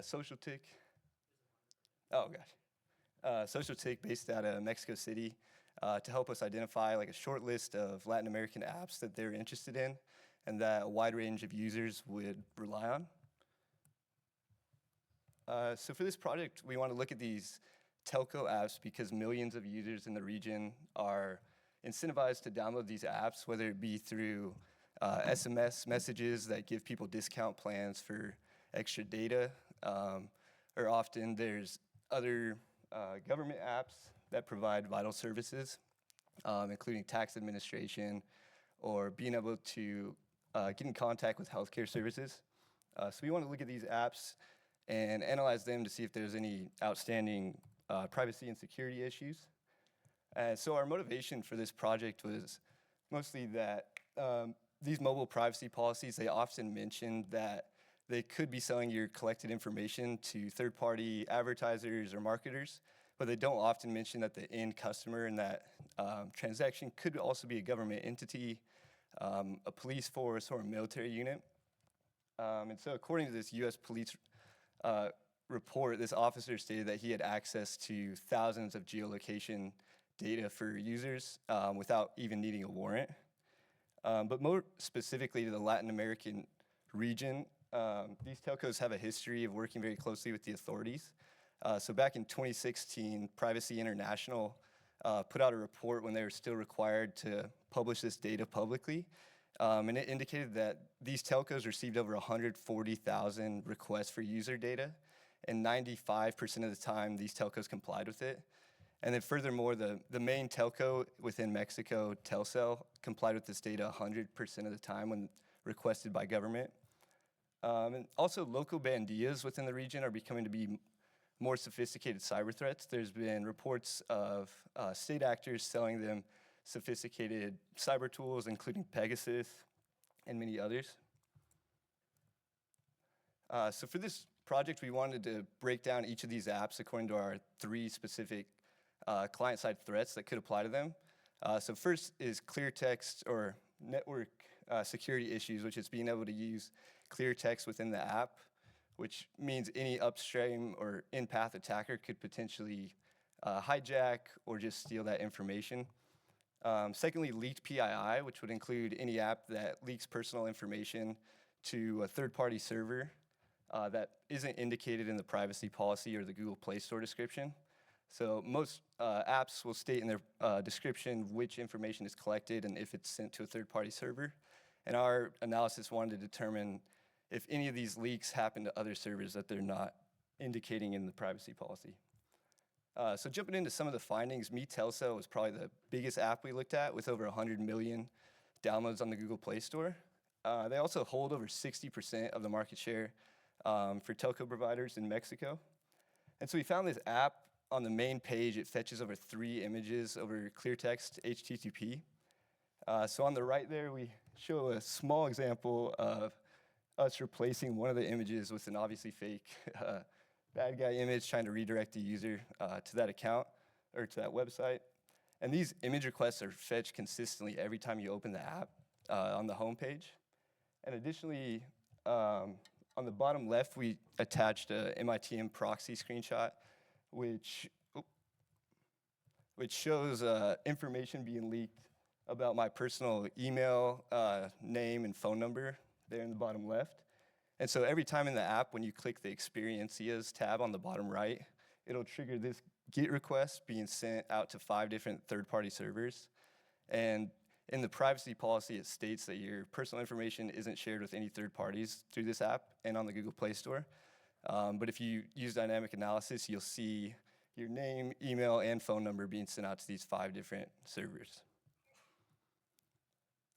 Social Tick. Oh gosh. Social Tick based out of Mexico City to help us identify like a short list of Latin American apps that they're interested in and that a wide range of users would rely on. So for this project, we want to look at these telco apps because millions of users in the region are incentivized to download these apps, whether it be through SMS messages that give people discount plans for extra data, or often there's other government apps that provide vital services, including tax administration or being able to get in contact with healthcare services. So we want to look at these apps and analyze them to see if there's any outstanding privacy and security issues. So our motivation for this project was mostly that these mobile privacy policies, they often mention that they could be selling your collected information to third-party advertisers or marketers, but they don't often mention that the end customer in that transaction could also be a government entity, a police force, or a military unit. And so according to this U.S. police report, this officer stated that he had access to thousands of geolocation data for users without even needing a warrant. But more specifically to the Latin American region, these telcos have a history of working very closely with the authorities. So back in 2016, Privacy International put out a report when they were still required to publish this data publicly. And it indicated that these telcos received over 140,000 requests for user data, and 95% of the time these telcos complied with it. And then furthermore, the main telco within Mexico, Telcel, complied with this data 100% of the time when requested by government. And also local bandillas within the region are becoming to be more sophisticated cyber threats. There's been reports of state actors selling them sophisticated cyber tools, including Pegasus and many others. So for this project, we wanted to break down each of these apps according to our 3 specific client-side threats that could apply to them. So first is clear text or network security issues, which is being able to use clear text within the app, which means any upstream or in-path attacker could potentially hijack or just steal that information. Secondly, leaked PII, which would include any app that leaks personal information to a third-party server that isn't indicated in the privacy policy or the Google Play Store description. So most apps will state in their description which information is collected and if it's sent to a third-party server. And our analysis wanted to determine if any of these leaks happen to other servers that they're not indicating in the privacy policy. So jumping into some of the findings, MeTelcel was probably the biggest app we looked at with over 100 million downloads on the Google Play Store. They also hold over 60% of the market share for telco providers in Mexico. And so we found this app on the main page. It fetches over 3 images over clear text HTTP. So on the right there, we show a small example of us replacing one of the images with an obviously fake bad guy image, trying to redirect the user to that account or to that website. And these image requests are fetched consistently every time you open the app on the home page. And additionally, on the bottom left, we attached a MITM proxy screenshot, which shows information being leaked about my personal email, name, and phone number there in the bottom left. And so every time in the app, when you click the Experiencias tab on the bottom right, it'll trigger this GET request being sent out to 5 different third-party servers. And in the privacy policy, it states that your personal information isn't shared with any third parties through this app and on the Google Play Store. But if you use dynamic analysis, you'll see your name, email, and phone number being sent out to these 5 different servers.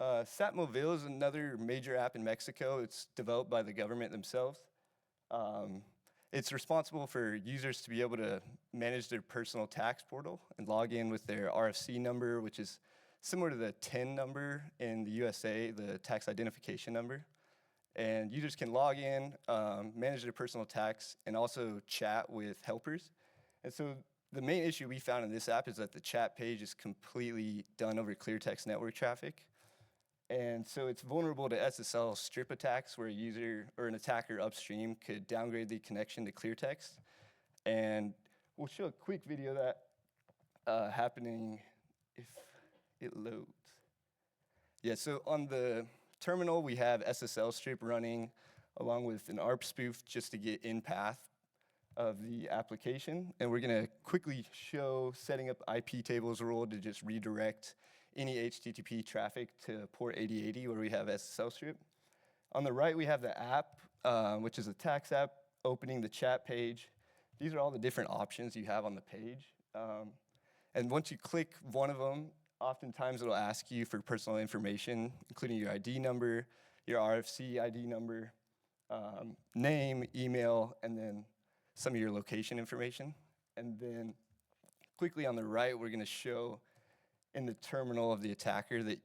SatMobile is another major app in Mexico. It's developed by the government themselves. It's responsible for users to be able to manage their personal tax portal and log in with their RFC number, which is similar to the TIN number in the USA, the tax identification number. And users can log in, manage their personal tax, and also chat with helpers. And so the main issue we found in this app is that the chat page is completely done over clear text network traffic. And so it's vulnerable to SSL strip attacks where a user or an attacker upstream could downgrade the connection to clear text. And we'll show a quick video of that happening if it loads. Yeah, so on the terminal, we have SSL strip running along with an ARP spoof just to get in path of the application. And we're gonna quickly show setting up IP tables rule to just redirect any HTTP traffic to port 8080 where we have SSL strip. On the right, we have the app, which is a tax app, opening the chat page. These are all the different options you have on the page. And once you click one of them, oftentimes it'll ask you for personal information, including your ID number, your RFC ID number, name, email, and then some of your location information. And then quickly on the right, we're gonna show in the terminal of the attacker that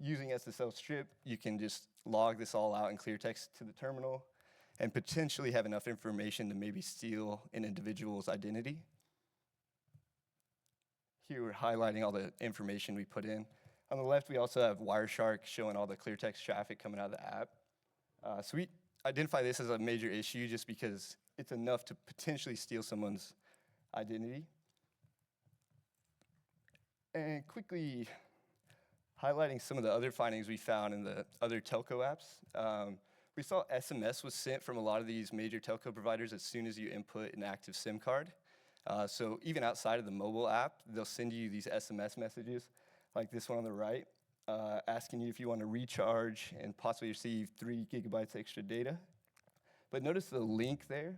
using SSL strip, you can just log this all out in clear text to the terminal and potentially have enough information to maybe steal an individual's identity. Here we're highlighting all the information we put in. On the left, we also have Wireshark showing all the clear text traffic coming out of the app. So we identify this as a major issue just because it's enough to potentially steal someone's identity. And quickly highlighting some of the other findings we found in the other telco apps. We saw SMS was sent from a lot of these major telco providers as soon as you input an active SIM card. So even outside of the mobile app, they'll send you these SMS messages, like this one on the right, asking you if you want to recharge and possibly receive 3 gigabytes extra data. But notice the link there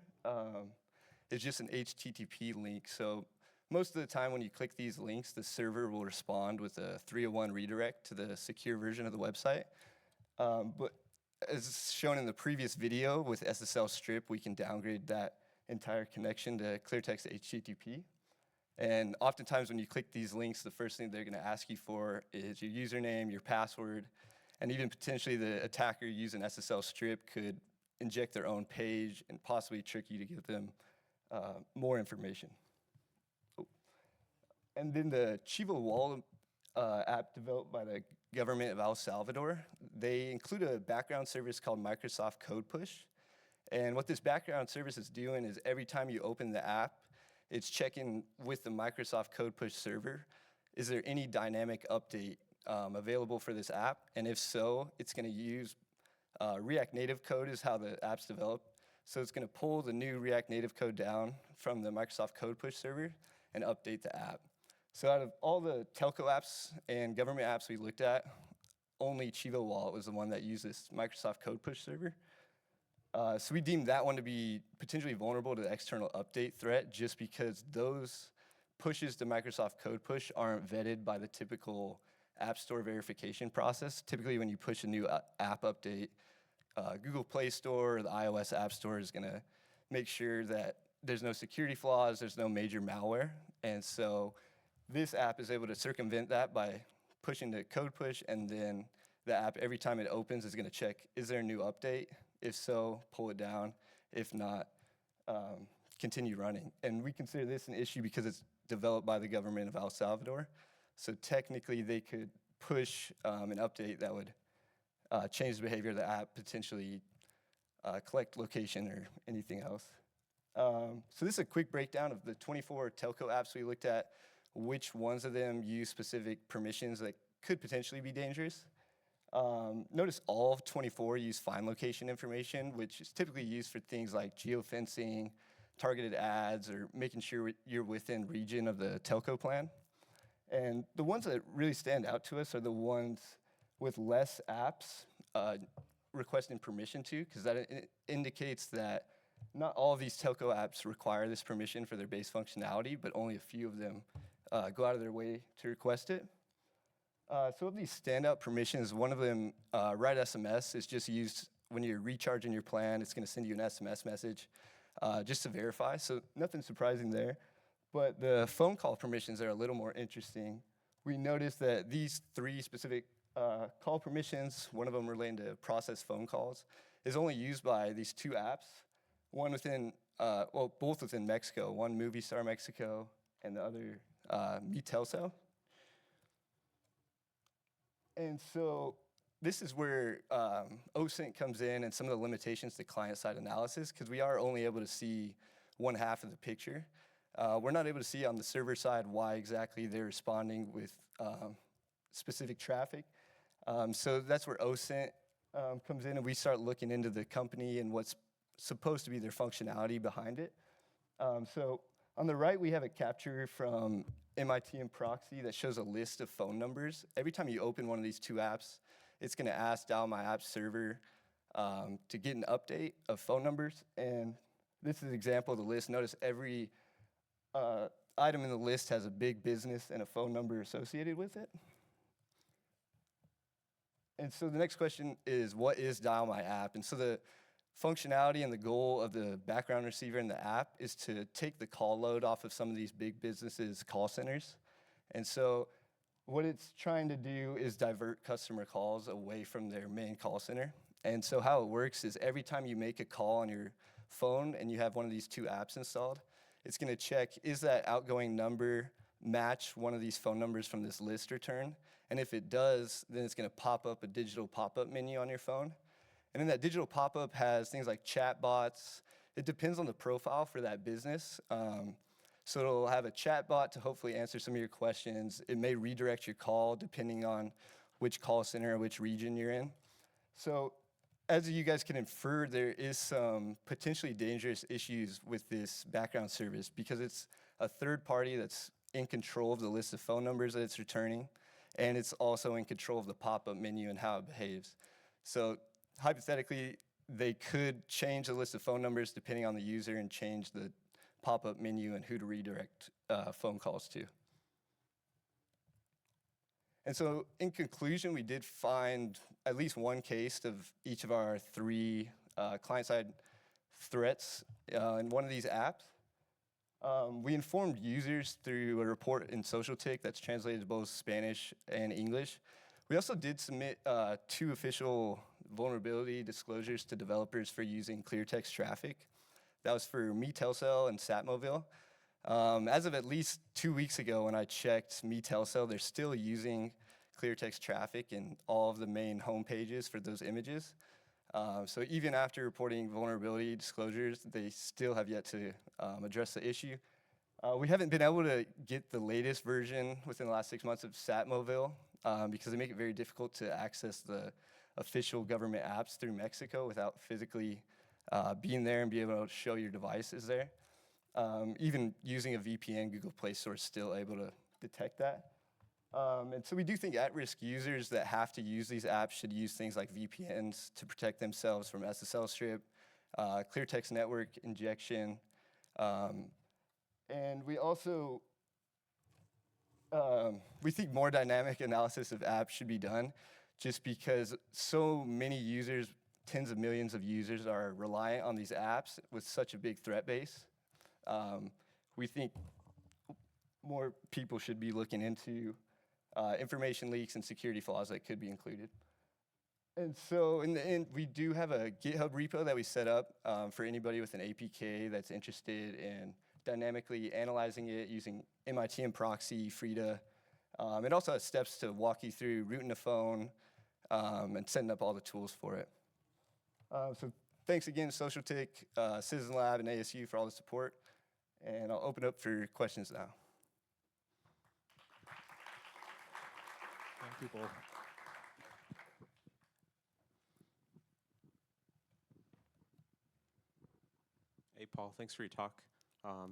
is just an HTTP link. So most of the time when you click these links, the server will respond with a 301 redirect to the secure version of the website. But as shown in the previous video with SSL strip, we can downgrade that entire connection to cleartext HTTP. And oftentimes when you click these links, the first thing they're gonna ask you for is your username, your password, and even potentially the attacker using SSL strip could inject their own page and possibly trick you to give them more information. And then the Chivo Wall app developed by the government of El Salvador, they include a background service called Microsoft Code Push. And what this background service is doing is every time you open the app, it's checking with the Microsoft Code Push server, is there any dynamic update available for this app? And if so, it's gonna use React Native code is how the app's developed. So it's gonna pull the new React Native code down from the Microsoft Code Push server and update the app. So out of all the telco apps and government apps we looked at, only Chivo Wallet was the one that used this Microsoft Code Push server. So we deemed that one to be potentially vulnerable to the external update threat just because those pushes to Microsoft Code Push aren't vetted by the typical App Store verification process. Typically when you push a new app update, Google Play Store or the iOS App Store is gonna make sure that there's no security flaws, there's no major malware. And so this app is able to circumvent that by pushing the code push, and then the app, every time it opens, is gonna check, is there a new update? If so, pull it down. If not, continue running. And we consider this an issue because it's developed by the government of El Salvador. So technically, they could push an update that would change the behavior of the app, potentially collect location or anything else. So this is a quick breakdown of the 24 telco apps we looked at, which ones of them use specific permissions that could potentially be dangerous. Notice all of 24 use find location information, which is typically used for things like geofencing, targeted ads, or making sure you're within region of the telco plan. And the ones that really stand out to us are the ones with less apps requesting permission to, because that indicates that not all of these telco apps require this permission for their base functionality, but only a few of them go out of their way to request it. So of these standout permissions, one of them, Write SMS, is just used when you're recharging your plan. It's gonna send you an SMS message just to verify, so nothing surprising there. But the phone call permissions are a little more interesting. We noticed that these 3 specific call permissions, one of them relating to process phone calls, is only used by these 2 apps, one within, well, both within Mexico, one Movistar Mexico and the other Mi Telcel. And so this is where OSINT comes in and some of the limitations to client-side analysis, because we are only able to see one half of the picture. We're not able to see on the server side why exactly they're responding with specific traffic. So that's where OSINT comes in, and we start looking into the company and what's supposed to be their functionality behind it. So on the right, we have a capture from MIT and Proxy that shows a list of phone numbers. Every time you open one of these two apps, it's going to ask Dial My App server to get an update of phone numbers. And this is an example of the list. Notice every item in the list has a big business and a phone number associated with it. And so the next question is, what is Dial My App? And so the functionality and the goal of the background receiver in the app is to take the call load off of some of these big businesses' call centers. And so what it's trying to do is divert customer calls away from their main call center. And so how it works is every time you make a call on your phone and you have one of these two apps installed, it's going to check, is that outgoing number match one of these phone numbers from this list return? And if it does, then it's going to pop up a digital pop-up menu on your phone. And then that digital pop-up has things like chat bots. It depends on the profile for that business. So it'll have a chat bot to hopefully answer some of your questions. It may redirect your call depending on which call center or which region you're in. So as you guys can infer, there is some potentially dangerous issues with this background service because it's a third party that's in control of the list of phone numbers that it's returning, and it's also in control of the pop-up menu and how it behaves. So hypothetically, they could change the list of phone numbers depending on the user and change the pop-up menu and who to redirect phone calls to. And so in conclusion, we did find at least one case of each of our three client-side threats in one of these apps. We informed users through a report in SocialTIC that's translated to both Spanish and English. We also did submit 2 official vulnerability disclosures to developers for using clear text traffic. That was for MeTelcel and Satmobile. As of at least 2 weeks ago when I checked MeTelcel, they're still using clear text traffic in all of the main home pages for those images. So even after reporting vulnerability disclosures, they still have yet to address the issue. We haven't been able to get the latest version within the last 6 months of Satmobile because they make it very difficult to access the official government apps through Mexico without physically being there and be able to show your devices there. Even using a VPN, Google Play Store is still able to detect that. And so we do think at-risk users that have to use these apps should use things like VPNs to protect themselves from SSL strip, clear text network injection. And we also, we think more dynamic analysis of apps should be done just because so many users, tens of millions of users are reliant on these apps with such a big threat base. We think more people should be looking into information leaks and security flaws that could be included. And so in the end, we do have a GitHub repo that we set up for anybody with an APK that's interested in dynamically analyzing it using MIT and Proxy, Frida. It also has steps to walk you through rooting a phone and setting up all the tools for it. So thanks again, SocialTIC, Citizen Lab, and ASU for all the support. And I'll open up for questions now. Thank you, Paul. Hey, Paul, thanks for your talk.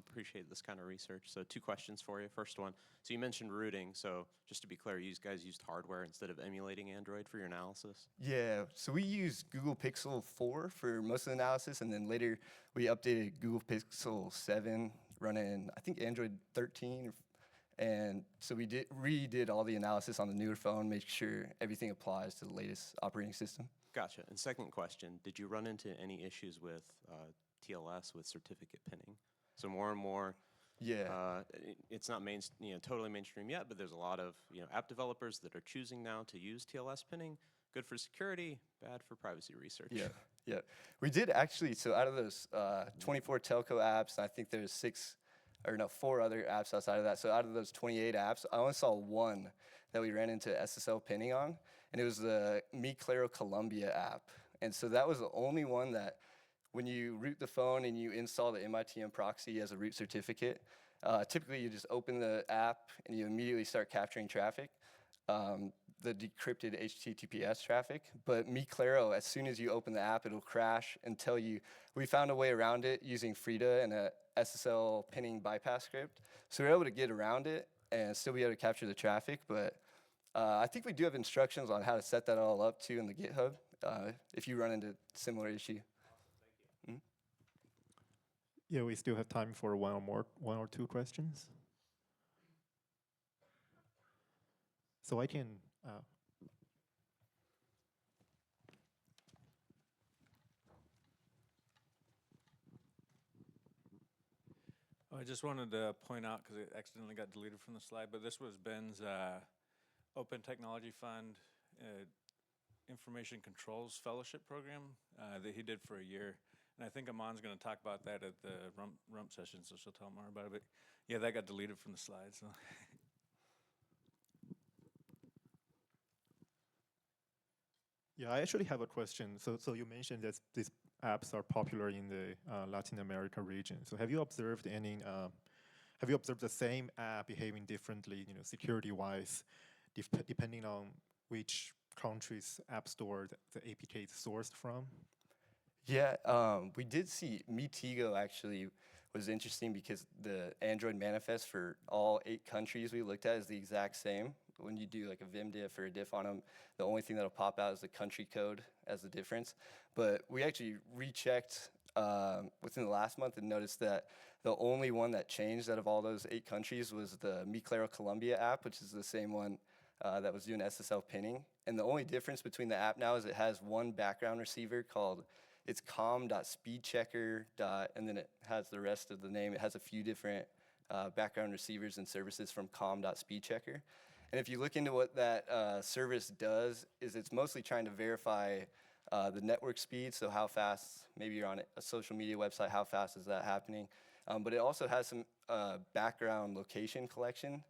Appreciate this kind of research. So 2 questions for you. First one, so you mentioned rooting. So just to be clear, you guys used hardware instead of emulating Android for your analysis? Yeah, so we used Google Pixel 4 for most of the analysis, and then later we updated Google Pixel 7 running, I think, Android 13. And so we redid all the analysis on the newer phone, make sure everything applies to the latest operating system. Gotcha. And second question, did you run into any issues with TLS with certificate pinning? So more and more, yeah, it's not totally mainstream yet, but there's a lot of app developers that are choosing now to use TLS pinning. Good for security, bad for privacy research. Yeah. We did actually, so out of those 24 telco apps, I think there's 4 other apps outside of that. So out of those 28 apps, I only saw one that we ran into SSL pinning on. and it was the Mi Claro Colombia app. And so that was the only one that, when you root the phone and you install the MITM proxy as a root certificate, typically you just open the app and you immediately start capturing traffic, the decrypted HTTPS traffic. But Mi Claro, as soon as you open the app, it'll crash and tell you. We found a way around it using Frida and a SSL pinning bypass script. So we're able to get around it and still be able to capture the traffic. But I think we do have instructions on how to set that all up too in the GitHub if you run into similar issue. Yeah, we still have time for one or two questions. So I can. I just wanted to point out, because it accidentally got deleted from the slide, but this was Ben's Open Technology Fund Information Controls Fellowship Program that he did for a year. And I think Aman's going to talk about that at the rump session, so she'll tell more about it. But yeah, that got deleted from the slide. So. Yeah, I actually have a question. So you mentioned that these apps are popular in the Latin America region. So have you observed any? Have you observed the same app behaving differently, security-wise, depending on which country's app store the APK is sourced from? Yeah, we did see Mitigo actually was interesting because the Android manifest for all 8 countries we looked at is the exact same. When you do like a vim diff or a diff on them, the only thing that'll pop out is the country code as the difference. But we actually rechecked within the last month and noticed that the only one that changed out of all those 8 countries was the Mi Claro Colombia app, which is the same one that was doing SSL pinning. And the only difference between the app now is it has one background receiver called, it's com.speedchecker. And then it has the rest of the name. It has a few different background receivers and services from com.speedchecker. And if you look into what that service does, is it's mostly trying to verify the network speed, so how fast, maybe you're on a social media website, how fast is that happening? But it also has some background location collection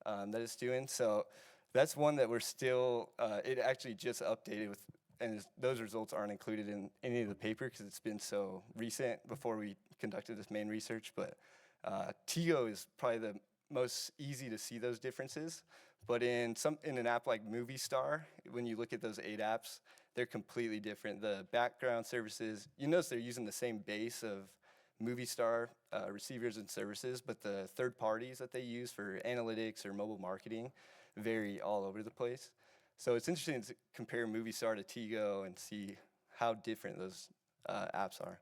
that it's doing. So that's one that we're still, it actually just updated with, and those results aren't included in any of the paper because it's been so recent before we conducted this main research. But Tigo is probably the most easy to see those differences. But in an app like Movie Star, when you look at those 8 apps, they're completely different. The background services, you notice they're using the same base of Movie Star receivers and services, but the third parties that they use for analytics or mobile marketing vary all over the place. So it's interesting to compare Movie Star to Tigo and see how different those apps are.